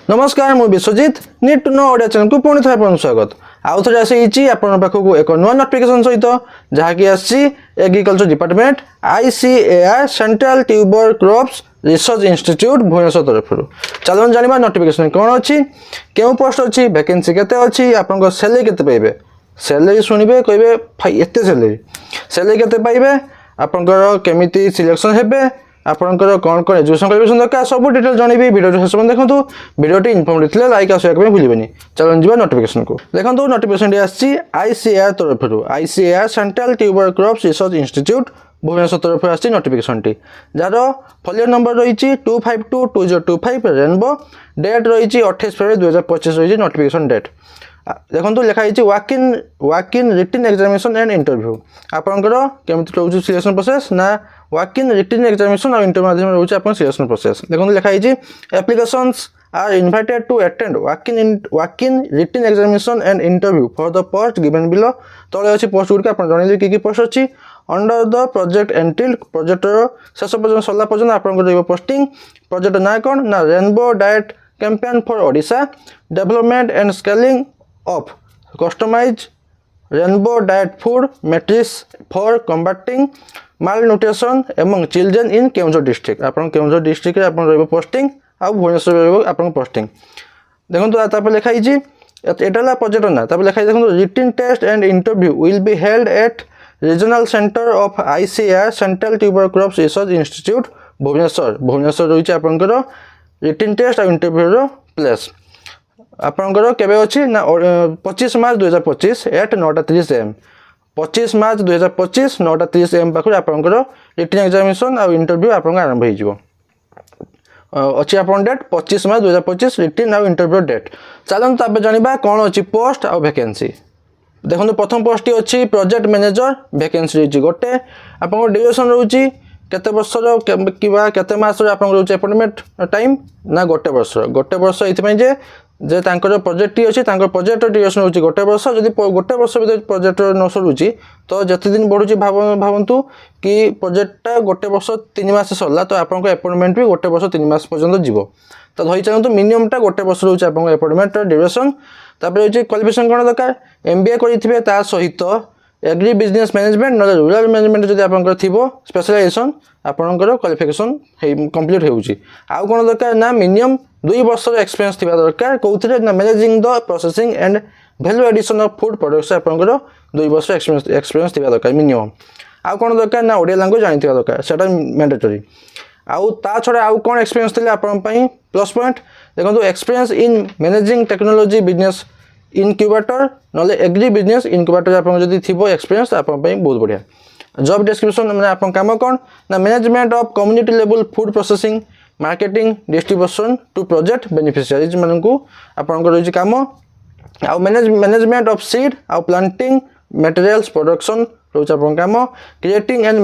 नमस्कार मु Vishwajit need to know Odia channel को पुणी थे स्वागत आउ थे आसी आपण पाखक एक नुआ नोटिफिकेशन सहित जहाँकि agriculture department ICAR central tuber crops research institute Bhubaneswar तरफ चलो जाना नोटिफिकेशन कौन अच्छी क्यों पोस्ट अच्छी वैकेंसी केते अच्छी आपन सैलरी केते पाइबे सैलरी शुणवे कहे भाई एत सैलरी केते पाइबे आपंकर केमिति सिलेक्शन हेबे आपंकर कौन कौन एजुकेशन क्वालिफिकेशन दरकार सब डिटेल जनइबी वीडियो शेष में देखो वीडियो इनफॉर्मेटिव थे लाइक और शेयर करने भूलिए चलो जा नोटिफिकेशन को देखो नोटिफिकेशन आसी ICAR तरफ ICAR central tuber crops research institute Bhubaneswar तरफ आसी नोटिफिकेशन जार फॉलोअर नंबर रही 25222025 रेनबो डेट रही 28 फरवरी 2025 रही नोटिफिकेशन डेट देखो लिखाई walk in written examination and interview आपंकर केमती रोचे सिलेक्शन प्रोसेस ना वाक इन रिटन एग्जामिनेशन और इंटरव्यू माध्यम रोचे आप सिलेक्शन प्रोसेस देखो लिखाई applications are invited to attend walk in written examination and interview for the post given below तले अच्छी पोस्ट गुड़िक आप जनइले कि पोस्ट अच्छी अंडर द प्रोजेक्ट एंटिल प्रोजेक्टर शेष पर्यटन सरला पर्यटन आपंकर पोस्टिंग प्रोजेक्ट ना कौन ना rainbow diet campaign for Odisha development and scaling of customized rainbow diet food matrix for combating malnutrition among children in Keonjhar district आपन केउंझर डिस्ट्रिक्ट रे आपन रहबो पोस्टिंग आ भुवनेश्वर रहबो आपन पोस्टिंग देखंतु तापर लिखाई जी एटाला प्रोजेक्ट ना तापर लिखाई देखंतु written test and interview will be held at regional centre of ICAR central tuber crops research institute Bhubaneswar रही आपनकर रिटन टेस्ट और इंटरव्यू रो प्लेस आपंकर केबे अच्छी ना 25 March 2025 at 9:30 AM 25 March 2025 9:30 AM पाखु आपंकर रिटन एग्जामिनेशन और इंटरव्यू आपन आरंभ हो अच्छी आप डेट 25 मार्च 2025 रिटन और इंटरव्यू डेट चलते तापर जाना कौन अच्छी पोस्ट और वैकेंसी देखो प्रथम पोस्ट अच्छी प्रोजेक्ट मैनेजर वैकेंसी रही गोटे आप ड्यूरेशन रोचे केते वर्षर केते मासर आप अपॉइंटमेंट टाइम ना गोटे वर्ष ये जे तांकर प्रोजेक्ट अच्छी प्रोजेक्ट ड्यूरेशन रोचे गोटे वर्ष जब गोटे वर्ष भर प्रोजेक्ट न सरुची तो जिते दिन बढ़ुची भावतु कि प्रोजेक्टा गोटे वर्ष 3 मास सरला तो आपको अपॉइंटमेंट भी गोटे वर्ष 3 मास पर्यंत जीव तो धरी चलते मिनिममटा गोटे वर्ष रोचे आप अपॉइंटमेंट ड्यूरेशन तापर क्वालिफिकेशन कौन दरकार MBA करेंगे ता सहित एग्री बिजनेस मैनेजमेंट ना रूरल मैनेजमेंट जब आप स्पेशलाइजेशन आपंकर क्वालिफिकेशन कंप्लीट होउची आउ कौन दरकार ना मिनिमम 2 वर्ष एक्सपीरियंस थिबा दरकार कौथिरे ना managing the processing and value addition of food products आपंकर 2 वर्ष एक्सपीरियंस थिबा दरकार मिनिमम आउ कौन दरकार ना ओडिया लैंग्वेज जानिथिबा दरकार सेटा मैंडेटरी आउ ता छडा आउ कौन एक्सपीरियंस थिले आपन पई प्लस पॉइंट देखो experience in managing technology business incubator ना एग्री बिजनेस इनक्यूबेटर आपन जदी थिबो एक्सपीरियंस आपन पई बहुत बढ़िया जॉब डिस्क्रिप्शन मैंने आपन काम कौन ना management of community level food processing marketing distribution to project beneficiaries मानू आपंकर रही काम आउ मैनेजमेंट ऑफ सीड आउ प्लांटिंग मटेरियल्स प्रोडक्शन रोच आपन काम creating and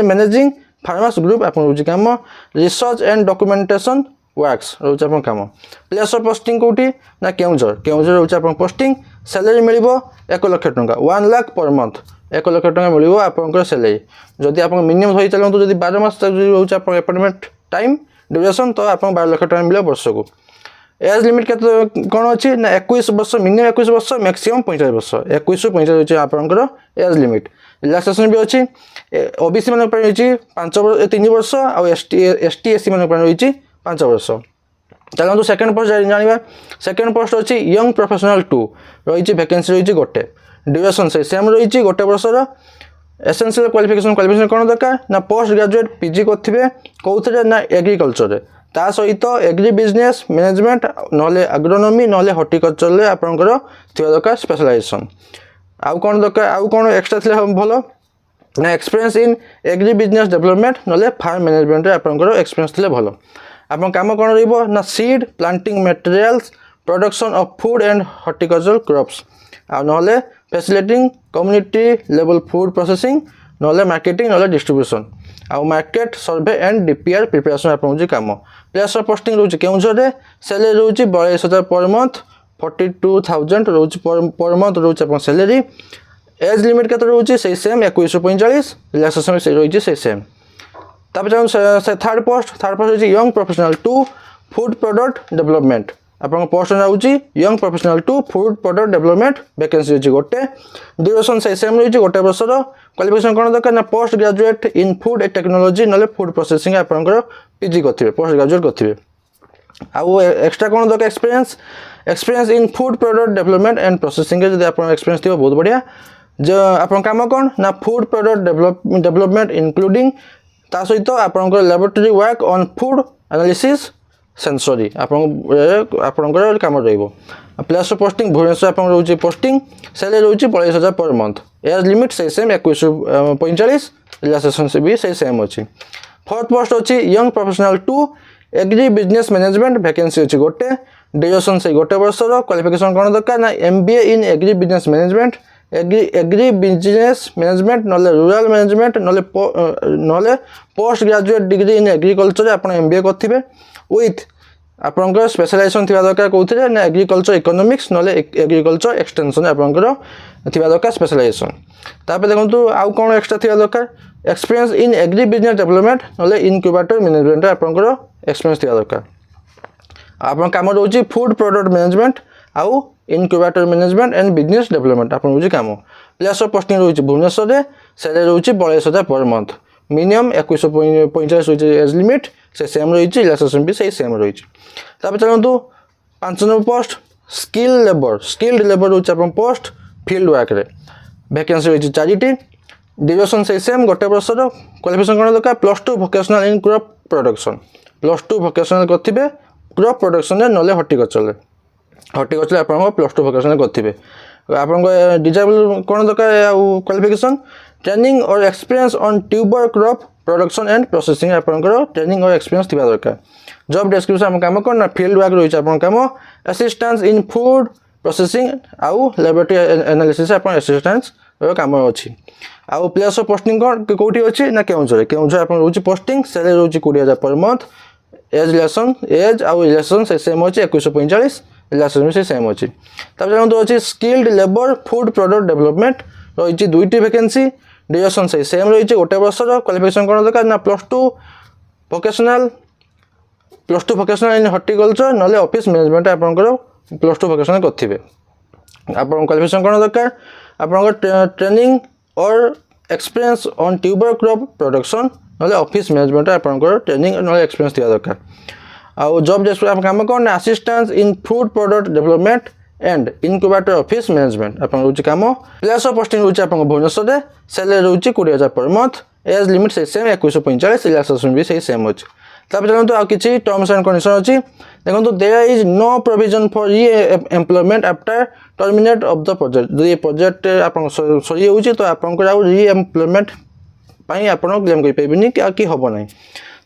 managing farmers group आपन रोच काम रिसर्च एंड डॉक्यूमेंटेशन वर्क्स रोच आपन काम प्लेस ऑफ पोस्टिंग कोठी ना केउंझर रोच आपन पोस्टिंग सैलरी मिलिबो 1 लाख टंका 1 लाख पर मंथ 1 लाख टंका मिलिबो आपनकर सैलरी जदि आप मिनिमम होई चलंतु जदि 12 मास तक रोच आपन अपॉइंटमेंट टाइम ड्यूरेशन तो आपन 12 लाख टंका मिले वर्ष को एज लिमिट के कौन अच्छी ना 21 वर्ष मिनिमम 21 वर्ष मैक्सिमम 45 वर्ष 21 ରୁ 45 होची आपनकर एज लिमिट रिलैक्सेशन भी अच्छी OBC मान रही 3 वर्ष और ST SC मान रही 5 वर्ष चलते सेकेंड पोस्ट जाना सेकेंड पोस्ट अच्छी यंग प्रोफेशनल 2 रही वैकेंसी रही गोटे ड्यूरेशन से सेम रही गोटे वर्षर एसेंशियल क्वालिफिकेशन कौन दरकार ना पोस्ट ग्रेजुएट PG करेंगे कौन ना एग्रीकल्चर ता सहित एग्री बिजनेस मैनेजमेंट ना एग्रोनॉमी ना हॉर्टिकल्चर आपंकर थोड़ा दरकार स्पेशलाइजेशन आउ कौन दरकार आउ कौन एक्सट्रा थे भल ना experience in agri business development ना फार्म मैनेजमेंट आपंकर एक्सपीरियंस थे भल आपन काम कौन रहिबो ना seed planting materials production of food and horticulture crops आ नले facilitating community level food processing नले मार्केटिंग नले डिस्ट्रीब्यूशन आ market survey and DPR preparation आपन जे काम प्लेस ऑफ पोस्टिंग रोचे केउंझर रे सैलरी रोचे 42000 पर मंथ 42000 रोचे पर मंथ रोचे आपन सैलरी एज लिमिट केते रोचे से सेम 21 ରୁ 45 रिलैक्सेशन से रोचे से सेम तब थर्ड पोस्ट होची young professional 2 food product development आपन पोस्ट रहउची young professional two food product development vacancy अछि गोटे ड्यूरेशन से सेम रही गोटे वर्षर क्वालिफिकेशन कोन दरकार ना post graduate in food technology नले फूड प्रोसेसिंग आपनकर पीजी करथिबे पोस्ट ग्रेजुएट करथिबे आउ एक्स्ट्रा कोन दरकार experience in food product development and processing जदि आपन एक्सपीरियंस थिबो बहुत बढ़िया जो आपन काम कोन ना फूड प्रोडक्ट डेवलपमेंट इंक्लूडिंग ता सहित आपनकर laboratory work on food analysis sensory आपनकर काम रहिबो प्लेस ऑफ पोस्टिंग भुवनेश्वर आपन रहउची पोस्टिंग सैलरी रहउची 42,000 पर मंथ एज लिमिट से सेम 2145 रिलैक्सेशन से भी से सेम अछि फोर्थ पोस्ट अछि young professional two agri business management vacancy अछि गोटे ड्यूरेशन से गोटे वर्षर क्वालिफिकेशन कोन दरकार ना MBA in agri business management agri business management नले रूरल मैनेजमेंट नले post graduate degree in agriculture आपन एमबीए करथिबे विथ आपनकर स्पेशलाइजेशन थिबा दरकार कोथिरे ना एग्रीकल्चर इकोनॉमिक्स नले एग्रीकल्चर एक्सटेंशन आपनकर थिबा दरकार स्पेशलाइजेशन तापर देखंतु आउ कोन एक्स्ट्रा थिबा दरकार experience in agri business development नले इनक्यूबेटर मैनेजमेंट आपनकर एक्सपीरियंस थिबा दरकार आपन काम रहउची फूड प्रोडक्ट मैनेजमेंट आउ incubator management and business development आपन रहउची काम प्लेस ऑफ पोस्टिंग रहउची भुवनेश्वर रे सैलरी रहउची 42,000 पर मंथ मिनिमम 2145 होइछ एज लिमिट से सेम रही रिलैक्सेशन भी सही सेम रही चलतु 5 नंबर पोस्ट स्किल्ड लेबर रोचे अपन पोस्ट फील्ड वर्क रे वैकेंसी रही 4टी ड्यूरेशन से सेम गोटे वर्षर क्वालिफिकेशन कौन दरकार +2 vocational in crop production +2 vocational करथिबे क्रॉप प्रोडक्शन नले हॉर्टिकल्चर आप +2 वोकेशनल करथिबे आपन डिजाबल कौन दरकार क्वालिफिकेशन ट्रेनिंग और experience on tuber crop production and processing आपनकर ट्रेनिंग और एक्सपीरियंस थिबा दरकार जॉब डिस्क्रिप्शन हम काम करना फील्ड वर्क रही आपन काम असिस्टेंस इन फूड प्रोसेसिंग आउ लैबोरेटरी एनालिसिस आपन असिस्टेंस काम अछि आउ प्लेस ऑफ पोस्टिंग कोठी अछि ना केउंझर आपन रहउछि posting salary रहउछि 20,000 per month as आउ रिलेशन से सेम अछि 2145 रिलेशन से सेम अछि तब जानतो अछि skilled labour food product development रही 2टी वैकेंसी ड्यूरेशन से सेम रही गोटे वर्षर क्वालिफिकेशन कौन दरकार ना +2 वोकेशनल इन हॉर्टिकल्चर नले ऑफिस मैनेजमेंट आपनकर +2 वोकेशनल करथिबे आपन क्वालिफिकेशन कौन दरकार आपनकर ट्रेनिंग और experience on tuber crop production नले ऑफिस मैनेजमेंट आपनकर ट्रेनिंग नले एक्सपीरियंस दिया दरकार आउ जॉब डेस्क्रिप्शन काम कौन assistance in food product development and incubator office management आपन रोची काम प्लेस ऑफ पोस्टिंग रोची आपन भुवनेश्वर रे सैलरी रोची 20,000 पर मंथ एज लिमिट से सेम 2145 रिलैक्सेशन भी सही सेम अछि तब जानतो आ किछि टर्म्स एंड कंडीशन अछि देखंतु there is no provision for reemployment after terminate of the project जो ये प्रोजेक्ट आपन सरी होछि तो आपन को आउ री एम्प्लॉयमेंट पई आपन क्लेम करि पेबिनी कि हबो नै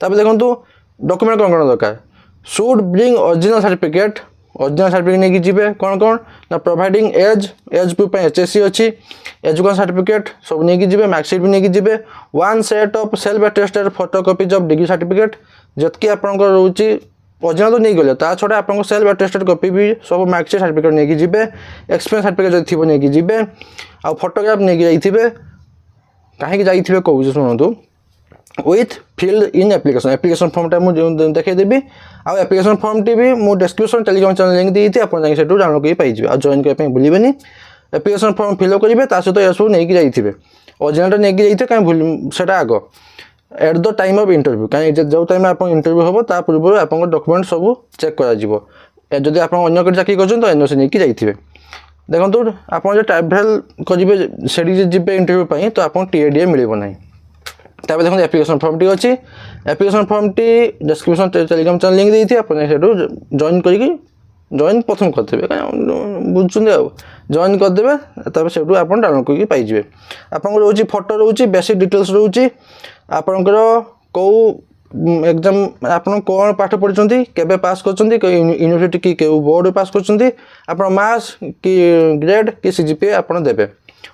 तब देखंतु डॉक्यूमेंट कोन दरकार शुड ब्रिंग ओरिजिनल सर्टिफिकेट नहीं जीवे कौन ना प्रोवाइडिंग एज प्रूफ एचएससी अच्छी एजुकेशन सर्टिफिकेट सब नहीं जीवे मार्कशीट भी नहीं जीवे 1 set of self attested photocopies of degree certificate जतकि आपंकर रोचे ओरिजिनल तो नहीं गले ता छड़ा आपन सेल्फ अटेस्टेड कॉपी भी सब मार्कशीट सर्टिफिकेट नहीं जीवे एक्सपीरियंस सर्टिफिकेट जति थिबो नहीं जीवे आ फोटोग्राफ नहीं जाइथिबे काहे जाइथिबे कहू सुनंतु with filled in application form टा मुझे देखे देबी आ एप्लिकेशन फॉर्म टी भी मु डिस्क्रिप्शन टेलीग्राम चैनल लिंक दी थी अपन जाई सेटू डाउनलोड करि पाइ जिवे आ जॉइन करे पे भूलिबेनी एप्लिकेशन फॉर्म फिल अप करिवे ता सहित एसु नै कि जाइथिबे ओरिजिनल नै कि जाइथे काहे भूल सेटा आगो at the time of interview काहे जो टाइम आपन इंटरव्यू होबो ता पूर्व आपन डॉक्यूमेंट सब चेक करा जिवो जदि आपन अन्य करि चाकरी करछन तो एनओसी नै कि जाइथिबे देखंतु आपन जे ट्रैवल करिवे सेडी जिबे इंटरव्यू पई तो आपन टीएडीए मिलिबो नै तब देखो एप्लिकेशन फॉर्म टी अच्छी एप्लिकेशन फॉर्म टी डिस्क्रिप्शन टेलीग्राम चैनल लिंक दी थी अपन सेटू जॉइन करके जॉइन प्रथम करदेवे बुझुं जॉइन करदेवे तब सेटू आप डाउनलोड करके पाइबे आपन रोची फोटो रोची बेसिक डिटेल्स रोची आपनकर कौ एग्जाम आपन कौन पाठ पढ़ी केबे पास करछंती यूनिवर्सिटी की के बोर्ड पास करछंती आपन मार्क्स कि ग्रेड कि सीजीपीए आपन देबे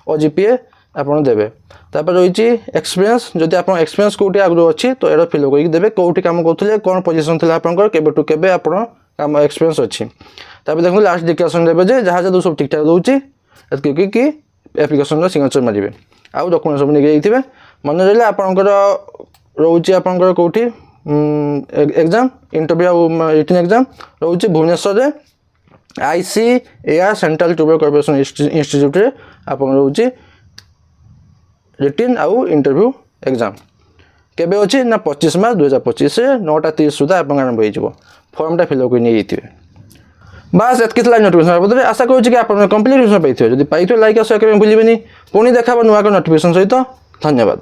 ओ जीपीए आपन देबे तापर रही एक्सपीरियंस जदि आप एक्सपीरियंस कौटी आगु अच्छी तो एटा फिल करके देबे कौटी काम करथले कोन पोजीशन थला आपनकर केबे टू केबे आपन काम एक्सपीरियंस अच्छी तापर देखो लास्ट डिक्लेरेशन देबे जे जहा जदि सब ठीक ठाक रहउची एतके कि एप्लिकेशन रो सिग्नेचर मारिबे आ डॉक्यूमेंट सब नै जाइथिबे मन रहले आपनकर रहउची आपनकर कौटी एग्जाम इंटरव्यू आ रिटन एग्जाम रोचे Bhubaneswar ICAR central tuber corporation institute रे आपन रोचे रिटन आउ इंटरव्यू एग्जाम केबे अछि ना 25 मार्च 2025 से 9:30 सुधा आपन आरंभ होई जिवो फॉर्मटा फिल अप नै जैतिबे बस एतकी थला नोटिफिकेशन बदले आशा करू कि आपन कंप्लीट नोटिफिकेशन पाइथिबे जदि पाइथिबे लाइक और शेयर करबे भूलिबेनी पुणी देखाबो नुवा को नोटिफिकेशन सहित धन्यवाद।